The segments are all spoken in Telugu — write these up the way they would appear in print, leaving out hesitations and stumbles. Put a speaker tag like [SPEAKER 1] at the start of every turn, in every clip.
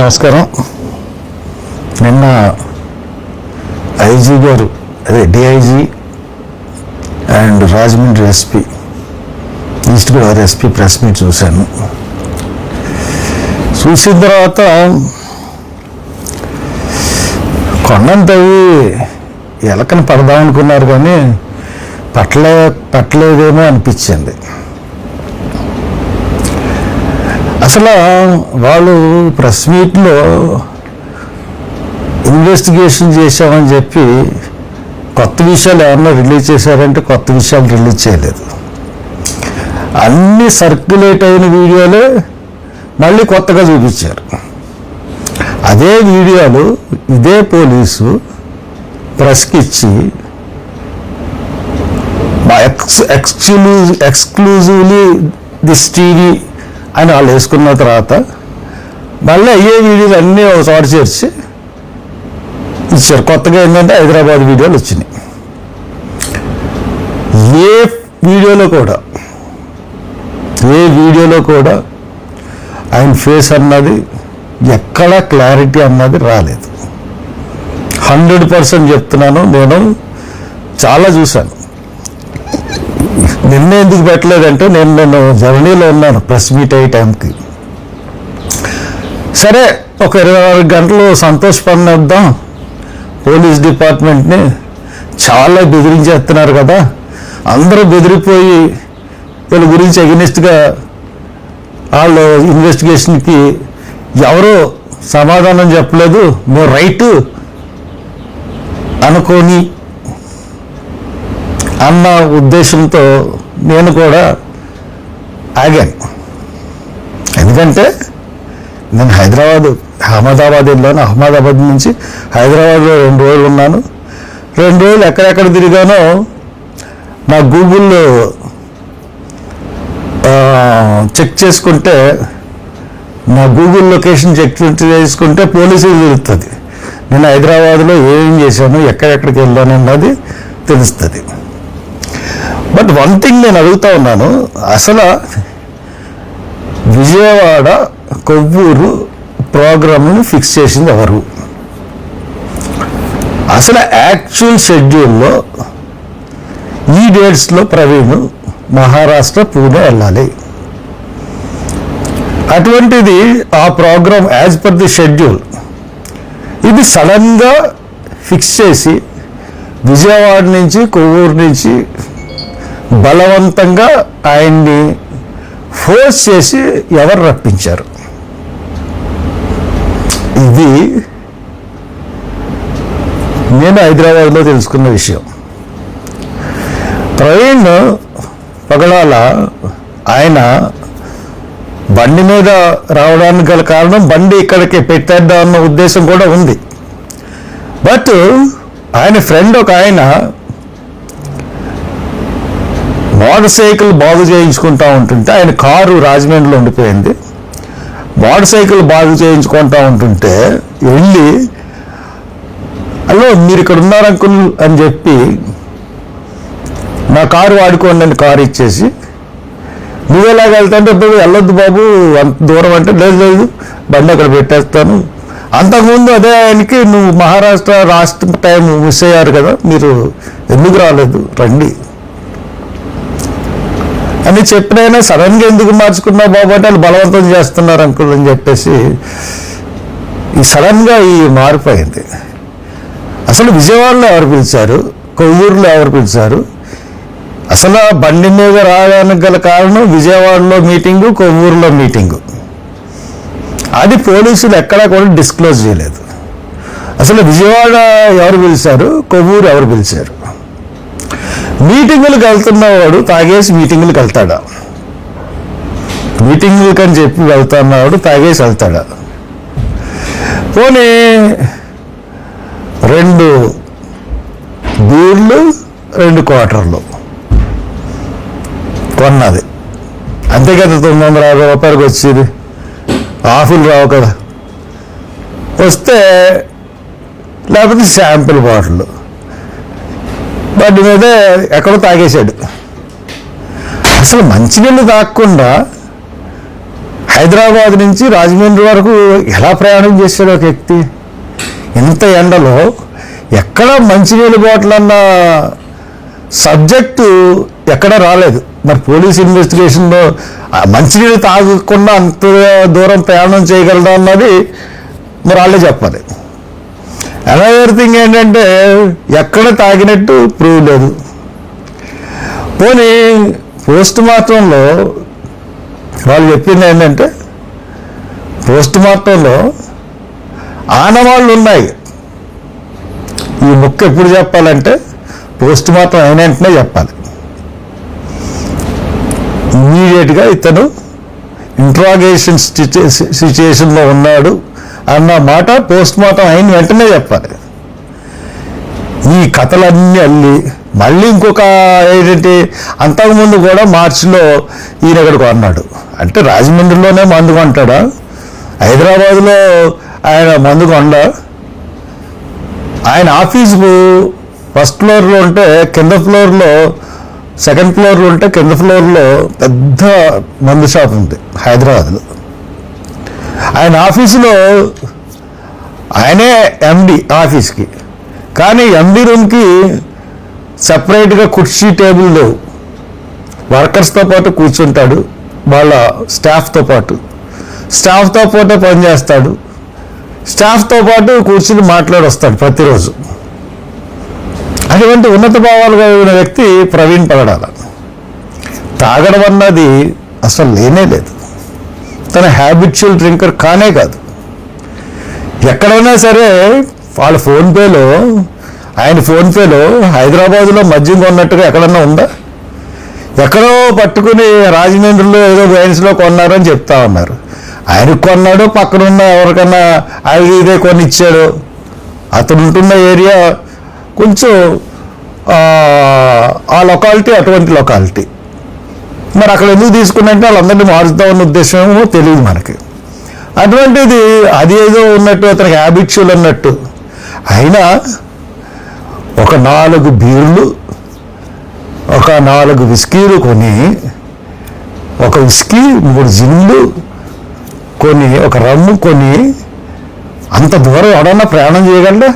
[SPEAKER 1] నమస్కారం. నిన్న ఐజీ గారు DIG and Rajahmundry SP, east Godavari SP press meet చూశాను. చూసిన తర్వాత కొండను తవ్వి ఎలకని పడదామనుకున్నారు కానీ పట్టలేదేమో అనిపించింది. అసలు వాళ్ళు ప్రెస్ మీట్లో ఇన్వెస్టిగేషన్ చేశామని చెప్పి కొత్త విషయాలు ఏమన్నా రిలీజ్ చేశారంటే కొత్త విషయాలు రిలీజ్ చేయలేదు. అన్ని సర్క్యులేట్ అయిన వీడియోలే మళ్ళీ కొత్తగా చూపించారు. అదే వీడియోలు ఇదే పోలీసు ప్రెస్కి ఇచ్చి ఎక్స్క్లూజివ్లీ దిస్ టీవీ అని వాళ్ళు వేసుకున్న తర్వాత మళ్ళీ అయ్యే వీడియోలు అన్నీ ఒక చోట చేర్చి ఇచ్చారు. కొత్తగా ఏంటంటే హైదరాబాద్ వీడియోలు వచ్చినాయి. ఏ వీడియోలో కూడా ఆయన ఫేస్ అన్నది ఎక్కడ క్లారిటీ అన్నది రాలేదు. 100% చెప్తున్నాను. నేను చాలా చూశాను. నిన్న ఎందుకు పెట్టలేదంటే నేను జర్నీలో ఉన్నాను ప్రెస్ మీట్ అయ్యే టైంకి. సరే, ఒక 24 గంటలు సంతోషపడిద్దాం, పోలీస్ డిపార్ట్మెంట్ని చాలా బెదిరించేస్తున్నారు కదా, అందరూ బెదిరిపోయి వీళ్ళ గురించి అగెనిస్ట్గా వాళ్ళు ఇన్వెస్టిగేషన్కి ఎవరో సమాధానం చెప్పలేదు, మేము రైటు అనుకోని అన్న ఉద్దేశంతో నేను కూడా ఆగాను. ఎందుకంటే నేను అహ్మదాబాద్ వెళ్ళాను. అహ్మదాబాద్ నుంచి హైదరాబాద్లో 2 రోజులు ఉన్నాను. 2 రోజులు ఎక్కడెక్కడ తిరిగానో నా గూగుల్లో చెక్ చేసుకుంటే, నా గూగుల్ లొకేషన్ చెక్ చేసుకుంటే పోలీసులు తెలుస్తుంది నేను హైదరాబాద్లో ఏం చేశాను, ఎక్కడెక్కడికి వెళ్ళాను అన్నది తెలుస్తుంది. బట్ వన్ థింగ్ నేను అడుగుతా ఉన్నాను, అసలు విజయవాడ కొవ్వూరు ప్రోగ్రామ్ని ఫిక్స్ చేసింది ఎవరు? అసలు యాక్చువల్ షెడ్యూల్లో ఈ డేట్స్లో ప్రవీణ్ మహారాష్ట్ర పూణే వెళ్ళాలి. అటువంటిది ఆ program as per the schedule ఇది సడన్గా ఫిక్స్ చేసి విజయవాడ నుంచి కొవ్వూరు నుంచి బలవంతంగా ఆయన్ని ఫోర్స్ చేసి ఎవరు రప్పించారు? ఇది నేను హైదరాబాద్లో తెలుసుకున్న విషయం. ప్రవీణ్ పగడాల ఆయన బండి మీద రావడానికి గల కారణం బండి ఇక్కడికి పెట్టేద్దాం అన్న ఉద్దేశం కూడా ఉంది. బట్ ఆయన ఫ్రెండ్ ఒక ఆయన మోటార్ సైకిల్ బాగు చేయించుకుంటా ఉంటుంటే, ఆయన కారు రాజమండ్రిలో ఉండిపోయింది, మోటార్ సైకిల్ బాగు చేయించుకుంటా ఉంటుంటే వెళ్ళి, హలో మీరు ఇక్కడ ఉన్నారు అంకుల్ అని చెప్పి నా కారు వాడుకోండి అని కారు ఇచ్చేసి, నువ్వేలాగ వెళ్తాంటే వెళ్ళొద్దు బాబు అంత దూరం అంటే, లేదు బండి అక్కడ పెట్టేస్తాను. అంతకుముందు అదే ఆయనకి నువ్వు మహారాష్ట్ర రాష్ట్ర టైం మిస్ అయ్యారు కదా, మీరు ఎందుకు రాలేదు, రండి అని చెప్పినైనా సడన్గా ఎందుకు మార్చుకున్నావు బాబు అంటే వాళ్ళు బలవంతం చేస్తున్నారు అంకుల్ అని చెప్పేసి ఈ సడన్గా ఈ మారిపోయింది. అసలు విజయవాడలో ఎవరు పిలిచారు, కొవ్వూరులో ఎవరు పిలిచారు? అసలు బండి మీద రావడానికి గల కారణం విజయవాడలో మీటింగు, కొవ్వూరులో మీటింగు. అది పోలీసులు ఎక్కడా కూడా డిస్క్లోజ్ చేయలేదు. అసలు విజయవాడ ఎవరు పిలిచారు, కొవ్వూరు ఎవరు పిలిచారు? మీటింగులకు వెళ్తున్నవాడు తాగేసి మీటింగులకు వెళ్తాడా? మీటింగులకు అని చెప్పి వెళ్తున్నవాడు తాగేసి వెళ్తాడా? పోనీ 2 బీర్లు 2 క్వార్టర్లు కొన్నది, అంతే కదా 950 రూపాయలకి వచ్చేది. ఆఫీలు రావు కదా, వస్తే లేకపోతే శాంపిల్ బాటిల్ వాటి మీద ఎక్కడో తాగేశాడు. అసలు మంచినీళ్ళు తాగకుండా హైదరాబాద్ నుంచి రాజమండ్రి వరకు ఎలా ప్రయాణం చేశాడు ఒక వ్యక్తి? ఇంత ఎండలో ఎక్కడ మంచినీళ్ళు బాటిల్ అన్న సబ్జెక్టు ఎక్కడ రాలేదు. మరి పోలీస్ ఇన్వెస్టిగేషన్లో మంచినీళ్ళు తాగకుండా అంత దూరం ప్రయాణం చేయగలరా అన్నది మరి వాళ్ళే చెప్పాలి. అనదర్ థింగ్ ఏంటంటే ఎక్కడ తాగినట్టు ప్రూవ్ లేదు. పోనీ పోస్ట్ మార్టంలో వాళ్ళు చెప్పింది ఏంటంటే పోస్ట్ మార్టంలో ఆనవాళ్ళు ఉన్నాయి. ఈ ముక్క ఎప్పుడు చెప్పాలంటే పోస్ట్ మార్టం అయిన వెంటనే చెప్పాలి. ఇమ్మీడియట్గా ఇతను ఇంట్రాగేషన్ సిచ్యుయేషన్లో ఉన్నాడు అన్న మాట పోస్ట్ మార్టం అయిన వెంటనే చెప్పాలి. ఈ కథలన్నీ అల్లి మళ్ళీ ఇంకొక ఏంటంటే అంతకుముందు కూడా మార్చిలో ఈయన ఎక్కడికి అన్నాడు అంటే రాజమండ్రిలోనే మందు కొంటాడా? హైదరాబాద్లో ఆయన మందు కొండ. ఆయన ఆఫీసు ఫస్ట్ ఫ్లోర్లో ఉంటే కింద ఫ్లోర్లో, సెకండ్ ఫ్లోర్లో ఉంటే కింద ఫ్లోర్లో పెద్ద మందు షాప్ ఉంది హైదరాబాద్లో. ఆయన ఆఫీసులో ఆయనే ఎండి ఆఫీస్కి, కానీ ఎండి రూమ్కి సపరేట్గా కుర్చీ టేబుల్ లేవు. వర్కర్స్తో పాటు కూర్చుంటాడు, వాళ్ళ స్టాఫ్తో పాటు పనిచేస్తాడు. స్టాఫ్తో పాటు కూర్చుని మాట్లాడి వస్తాడు ప్రతిరోజు. అటువంటి ఉన్నత భావాలు కలిగిన వ్యక్తి ప్రవీణ్ పగడాల. తాగడం అన్నది అసలు లేనే లేదు. తన హ్యాబిచువల్ డ్రింకర్ కానే కాదు. ఎక్కడైనా సరే వాళ్ళ ఫోన్పేలో, ఆయన ఫోన్పేలో హైదరాబాద్లో మద్యం కొన్నట్టుగా ఎక్కడన్నా ఉందా? ఎక్కడో పట్టుకుని రాజమండ్రిలో ఏదో వైన్స్లో కొన్నారని చెప్తా ఉన్నారు. ఆయనకు కొన్నాడు, పక్కనున్న ఎవరికన్నా అది ఇదే కొని ఇచ్చాడు. అతను ఉంటున్న ఏరియా కొంచెం ఆ లొకాలిటీ అటువంటి లొకాలిటీ. మరి అక్కడ ఎందుకు తీసుకున్నట్టే వాళ్ళందరినీ మారుద్దామన్న ఉద్దేశమేమో తెలియదు మనకి. అటువంటిది అది ఏదో ఉన్నట్టు అతనికి హ్యాబిచువల్ అన్నట్టు. అయినా ఒక 4 బీర్లు, ఒక 4 విస్కీలు కొని, ఒక విస్కీ 3 జిన్లు కొని, ఒక రమ్ము కొని అంత దూరం ఎవడన్నా ప్రయాణం చేయగలరా?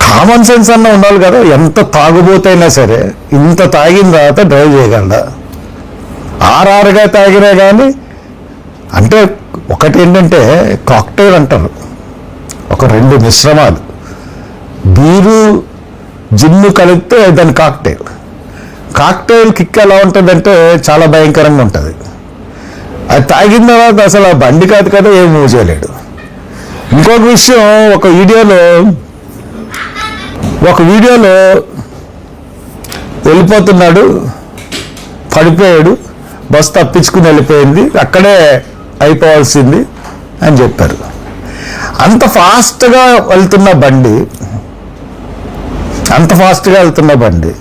[SPEAKER 1] కామన్ సెన్స్ అన్న ఉండాలి కదా. ఎంత తాగుబోతైనా సరే ఇంత తాగిన తర్వాత డ్రైవ్ చేయగలరా? ఆర్ఆర్గా తాగినా కానీ అంటే ఒకటి ఏంటంటే కాక్టైల్ అంటారు, ఒక 2 మిశ్రమాలు బీరు జిన్ను కలిపితే దాని కాక్టైల్ కిక్ ఎలా ఉంటుందంటే చాలా భయంకరంగా ఉంటుంది. అది తాగిన తర్వాత అసలు ఆ బండి కాదు కదా, ఏం మూవ్ చేయలేడు. ఇంకొక విషయం, ఒక వీడియోలో వెళ్ళిపోతున్నాడు, పడిపోయాడు, బస్సు తప్పించుకుని వెళ్ళిపోయింది, అక్కడే అయిపోవాల్సింది అని చెప్పారు. అంత ఫాస్ట్గా వెళ్తున్న బండి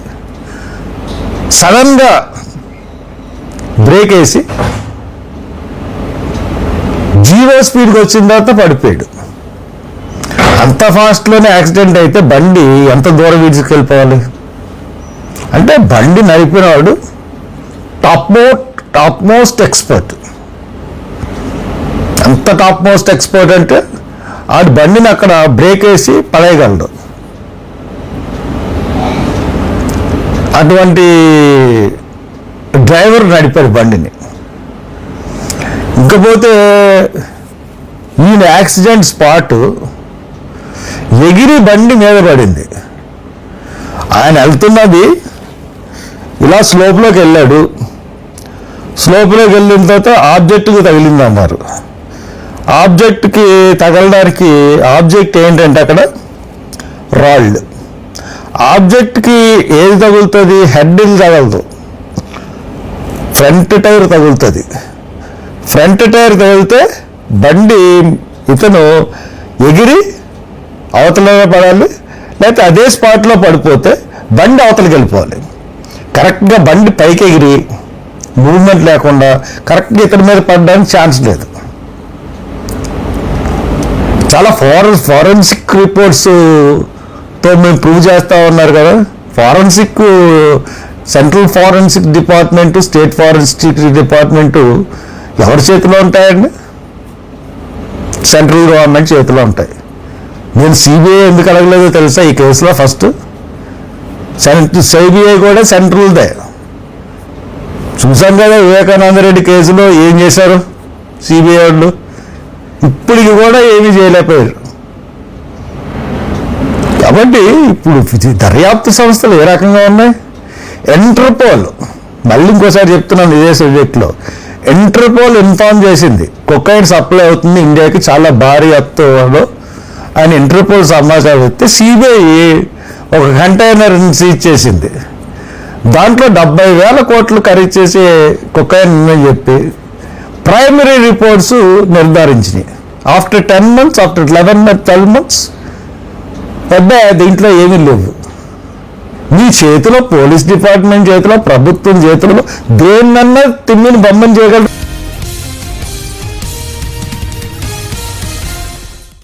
[SPEAKER 1] సడన్గా బ్రేక్ వేసి 0 స్పీడ్కి వచ్చిన తర్వాత పడిపోయాడు. అంత ఫాస్ట్లోనే యాక్సిడెంట్ అయితే బండి ఎంత దూరం వీడ్చుకెళ్ళిపోవాలి? అంటే బండి నడిపినవాడు టాప్ మోస్ట్ ఎక్స్పర్ట్. అంత టాప్ మోస్ట్ ఎక్స్పర్ట్ అంటే ఆడు బండిని అక్కడ బ్రేక్ వేసి పడేయగలడు. అటువంటి డ్రైవర్ నడిపాడు బండిని. ఇంకపోతే ఈయన యాక్సిడెంట్ స్పాట్ ఎగిరి బండి మీద పడింది. ఆయన వెళ్తున్నది ఇలా స్లోప్లోకి వెళ్ళాడు. స్లోప్లోకి వెళ్ళిన తర్వాత ఆబ్జెక్ట్కి తగిలింది అన్నారు. ఆబ్జెక్ట్కి తగలడానికి ఆబ్జెక్ట్ ఏంటంటే అక్కడ రాళ్ళు. ఆబ్జెక్ట్కి ఏది తగులుతుంది? హెడ్ తగలదు, ఫ్రంట్ టైర్ తగులుతుంది. ఫ్రంట్ టైర్ తగిలితే బండి ఇతను ఎగిరి అవతల పడాలి, లేకపోతే అదే స్పాట్లో పడిపోతే బండి అవతలకి వెళ్ళిపోవాలి. కరెక్ట్గా బండి పైకి ఎగిరి మూవ్మెంట్ లేకుండా కరెక్ట్గా ఇతని మీద పడడానికి ఛాన్స్ లేదు. చాలా ఫారెన్సిక్ రిపోర్ట్స్తో మేము ప్రూవ్ చేస్తూ ఉన్నారు కదా. Central forensic department, state forensic department ఎవరి చేతిలో ఉంటాయండి? సెంట్రల్ గవర్నమెంట్ చేతిలో ఉంటాయి. నేను సిబిఐ ఎందుకు అడగలేదో తెలుసా ఈ కేసులో? ఫస్ట్ సిబిఐ కూడా సెంట్రల్దే. చూసాం కదా వివేకానంద రెడ్డి కేసులో ఏం చేశారు సిబిఐ వాళ్ళు. ఇప్పటికి కూడా ఏమీ చేయలేకపోయారు. కాబట్టి ఇప్పుడు దర్యాప్తు సంస్థలు ఏ రకంగా ఉన్నాయి? ఇంటర్పోల్, మళ్ళీ ఇంకోసారి చెప్తున్నాను ఇదే సబ్జెక్ట్లో, ఇంటర్పోల్ ఇన్ఫార్మ్ చేసింది కొకైన్ సప్లై అవుతుంది ఇండియాకి చాలా భారీ ఎత్తులో అని. ఇంటర్పోల్ సమాచారం ఇస్తే సిబిఐ ఒక కంటైనర్ సీజ్ చేసింది. దాంట్లో 70,000 కోట్లు ఖరీదు చేసే కొకైన్ ఉందని చెప్పి ప్రైమరీ రిపోర్ట్స్ నిర్ధారించినాయి. ఆఫ్టర్ 10 months, ఆఫ్టర్ 12 months పెద్ద దీంట్లో ఏమీ లేవు. మీ చేతిలో, పోలీస్ డిపార్ట్మెంట్ చేతిలో, ప్రభుత్వం చేతిలో దేన్నన్నా తిమ్మిని బొమ్మని చేయగలరు.